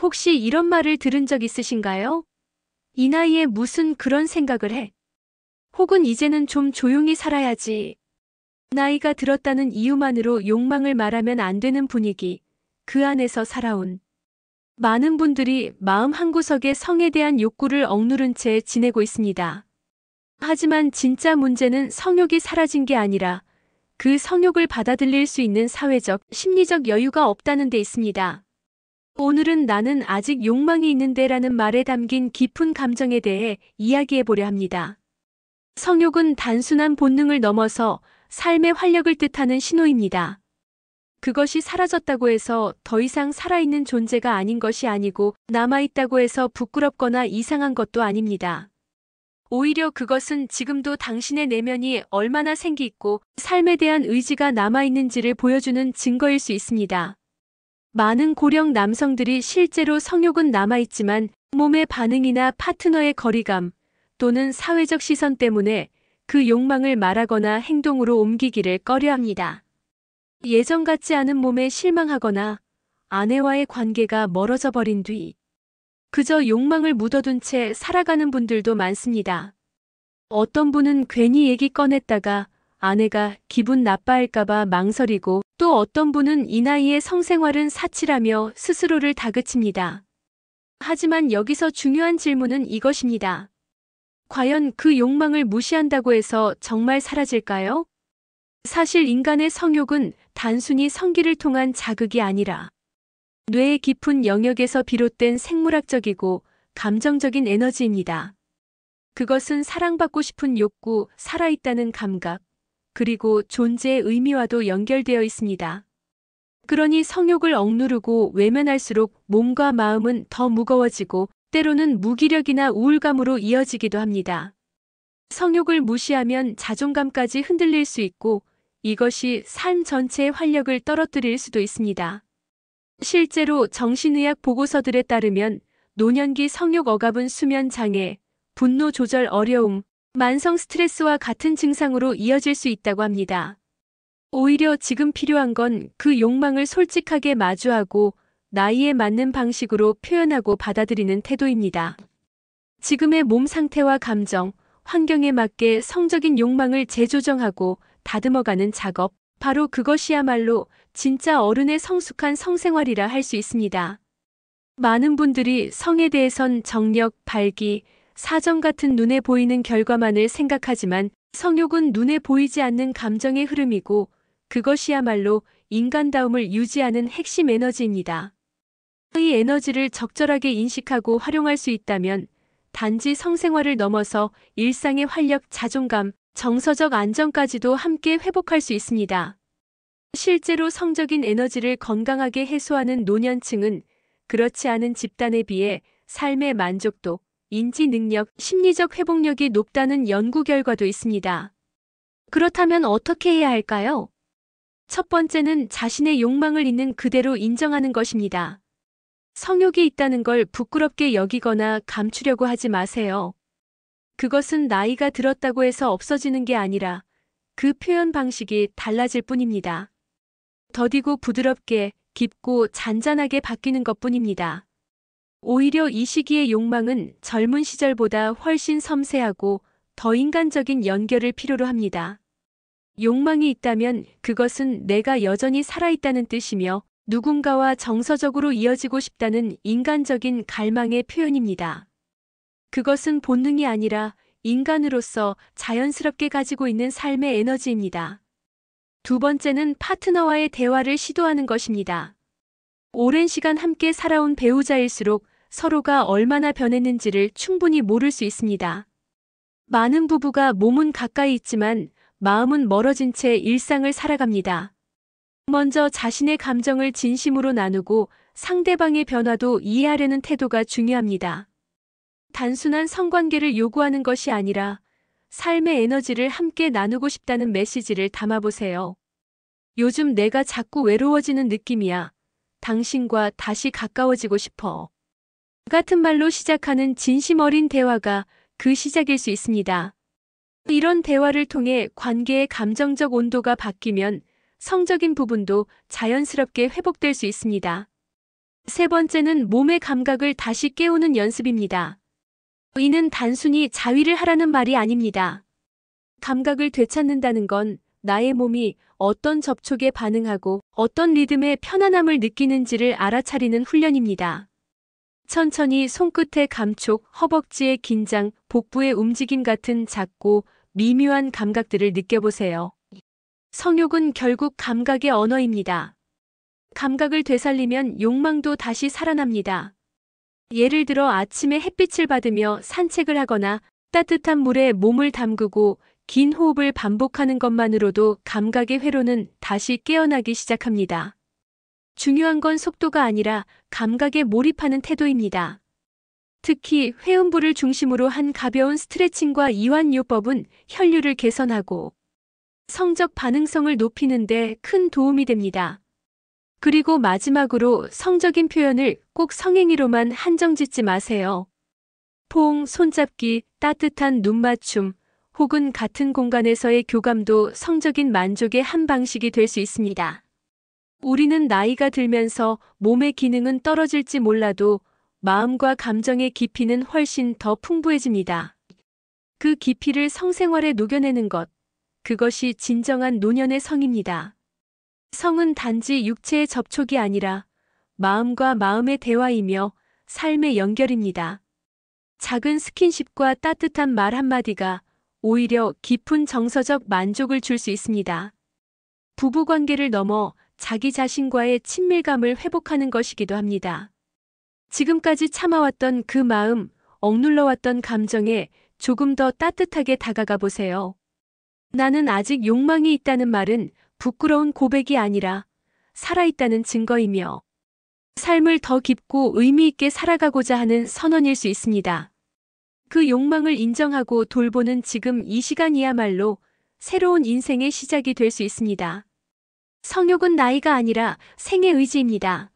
혹시 이런 말을 들은 적 있으신가요? 이 나이에 무슨 그런 생각을 해? 혹은 이제는 좀 조용히 살아야지. 나이가 들었다는 이유만으로 욕망을 말하면 안 되는 분위기, 그 안에서 살아온 많은 분들이 마음 한구석에 성에 대한 욕구를 억누른 채 지내고 있습니다. 하지만 진짜 문제는 성욕이 사라진 게 아니라 그 성욕을 받아들일 수 있는 사회적, 심리적 여유가 없다는 데 있습니다. 오늘은 나는 아직 욕망이 있는데 라는 말에 담긴 깊은 감정에 대해 이야기해 보려 합니다. 성욕은 단순한 본능을 넘어서 삶의 활력을 뜻하는 신호입니다. 그것이 사라졌다고 해서 더 이상 살아있는 존재가 아닌 것이 아니고 남아있다고 해서 부끄럽거나 이상한 것도 아닙니다. 오히려 그것은 지금도 당신의 내면이 얼마나 생기 있고 삶에 대한 의지가 남아있는지를 보여주는 증거일 수 있습니다. 많은 고령 남성들이 실제로 성욕은 남아있지만 몸의 반응이나 파트너의 거리감 또는 사회적 시선 때문에 그 욕망을 말하거나 행동으로 옮기기를 꺼려합니다. 예전 같지 않은 몸에 실망하거나 아내와의 관계가 멀어져 버린 뒤 그저 욕망을 묻어둔 채 살아가는 분들도 많습니다. 어떤 분은 괜히 얘기 꺼냈다가 아내가 기분 나빠할까봐 망설이고 또 어떤 분은 이 나이에 성생활은 사치라며 스스로를 다그칩니다. 하지만 여기서 중요한 질문은 이것입니다. 과연 그 욕망을 무시한다고 해서 정말 사라질까요? 사실 인간의 성욕은 단순히 성기를 통한 자극이 아니라 뇌의 깊은 영역에서 비롯된 생물학적이고 감정적인 에너지입니다. 그것은 사랑받고 싶은 욕구, 살아있다는 감각, 그리고 존재의 의미와도 연결되어 있습니다. 그러니 성욕을 억누르고 외면할수록 몸과 마음은 더 무거워지고 때로는 무기력이나 우울감으로 이어지기도 합니다. 성욕을 무시하면 자존감까지 흔들릴 수 있고 이것이 삶 전체의 활력을 떨어뜨릴 수도 있습니다. 실제로 정신의학 보고서들에 따르면 노년기 성욕 억압은 수면 장애, 분노 조절 어려움, 만성 스트레스와 같은 증상으로 이어질 수 있다고 합니다. 오히려 지금 필요한 건 그 욕망을 솔직하게 마주하고 나이에 맞는 방식으로 표현하고 받아들이는 태도입니다. 지금의 몸 상태와 감정, 환경에 맞게 성적인 욕망을 재조정하고 다듬어가는 작업, 바로 그것이야말로 진짜 어른의 성숙한 성생활이라 할 수 있습니다. 많은 분들이 성에 대해선 정력, 발기, 사정 같은 눈에 보이는 결과만을 생각하지만 성욕은 눈에 보이지 않는 감정의 흐름이고 그것이야말로 인간다움을 유지하는 핵심 에너지입니다. 이 에너지를 적절하게 인식하고 활용할 수 있다면 단지 성생활을 넘어서 일상의 활력, 자존감, 정서적 안정까지도 함께 회복할 수 있습니다. 실제로 성적인 에너지를 건강하게 해소하는 노년층은 그렇지 않은 집단에 비해 삶의 만족도, 인지 능력, 심리적 회복력이 높다는 연구 결과도 있습니다. 그렇다면 어떻게 해야 할까요? 첫 번째는 자신의 욕망을 있는 그대로 인정하는 것입니다. 성욕이 있다는 걸 부끄럽게 여기거나 감추려고 하지 마세요. 그것은 나이가 들었다고 해서 없어지는 게 아니라 그 표현 방식이 달라질 뿐입니다. 더디고 부드럽게, 깊고 잔잔하게 바뀌는 것뿐입니다. 오히려 이 시기의 욕망은 젊은 시절보다 훨씬 섬세하고 더 인간적인 연결을 필요로 합니다. 욕망이 있다면 그것은 내가 여전히 살아있다는 뜻이며 누군가와 정서적으로 이어지고 싶다는 인간적인 갈망의 표현입니다. 그것은 본능이 아니라 인간으로서 자연스럽게 가지고 있는 삶의 에너지입니다. 두 번째는 파트너와의 대화를 시도하는 것입니다. 오랜 시간 함께 살아온 배우자일수록 서로가 얼마나 변했는지를 충분히 모를 수 있습니다. 많은 부부가 몸은 가까이 있지만 마음은 멀어진 채 일상을 살아갑니다. 먼저 자신의 감정을 진심으로 나누고 상대방의 변화도 이해하려는 태도가 중요합니다. 단순한 성관계를 요구하는 것이 아니라 삶의 에너지를 함께 나누고 싶다는 메시지를 담아보세요. 요즘 내가 자꾸 외로워지는 느낌이야. 당신과 다시 가까워지고 싶어. 같은 말로 시작하는 진심 어린 대화가 그 시작일 수 있습니다. 이런 대화를 통해 관계의 감정적 온도가 바뀌면 성적인 부분도 자연스럽게 회복될 수 있습니다. 세 번째는 몸의 감각을 다시 깨우는 연습입니다. 이는 단순히 자위를 하라는 말이 아닙니다. 감각을 되찾는다는 건 나의 몸이 어떤 접촉에 반응하고 어떤 리듬의 편안함을 느끼는지를 알아차리는 훈련입니다. 천천히 손끝의 감촉, 허벅지의 긴장, 복부의 움직임 같은 작고 미묘한 감각들을 느껴보세요. 성욕은 결국 감각의 언어입니다. 감각을 되살리면 욕망도 다시 살아납니다. 예를 들어 아침에 햇빛을 받으며 산책을 하거나 따뜻한 물에 몸을 담그고 긴 호흡을 반복하는 것만으로도 감각의 회로는 다시 깨어나기 시작합니다. 중요한 건 속도가 아니라 감각에 몰입하는 태도입니다. 특히 회음부를 중심으로 한 가벼운 스트레칭과 이완요법은 혈류를 개선하고 성적 반응성을 높이는 데 큰 도움이 됩니다. 그리고 마지막으로 성적인 표현을 꼭 성행위로만 한정짓지 마세요. 포옹, 손잡기, 따뜻한 눈맞춤, 혹은 같은 공간에서의 교감도 성적인 만족의 한 방식이 될 수 있습니다. 우리는 나이가 들면서 몸의 기능은 떨어질지 몰라도 마음과 감정의 깊이는 훨씬 더 풍부해집니다. 그 깊이를 성생활에 녹여내는 것, 그것이 진정한 노년의 성입니다. 성은 단지 육체의 접촉이 아니라 마음과 마음의 대화이며 삶의 연결입니다. 작은 스킨십과 따뜻한 말 한마디가 오히려 깊은 정서적 만족을 줄 수 있습니다. 부부관계를 넘어 자기 자신과의 친밀감을 회복하는 것이기도 합니다. 지금까지 참아왔던 그 마음, 억눌러왔던 감정에 조금 더 따뜻하게 다가가 보세요. 나는 아직 욕망이 있다는 말은 부끄러운 고백이 아니라 살아있다는 증거이며 삶을 더 깊고 의미 있게 살아가고자 하는 선언일 수 있습니다. 그 욕망을 인정하고 돌보는 지금 이 시간이야말로 새로운 인생의 시작이 될 수 있습니다. 성욕은 나이가 아니라 생의 의지입니다.